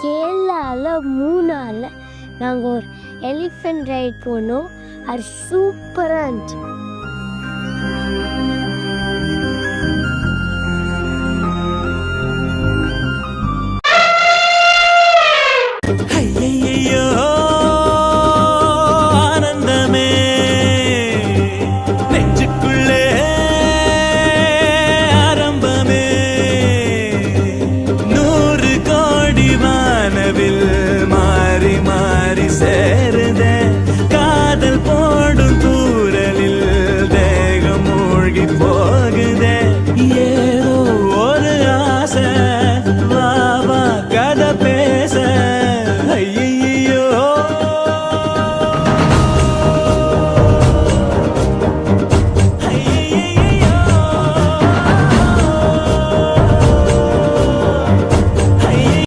கேரளாவில் மூணாரில் நாங்கள் ஒரு எலிஃபெண்ட் ரைட் போனோம். அது சூப்பராக இருந்துச்சு.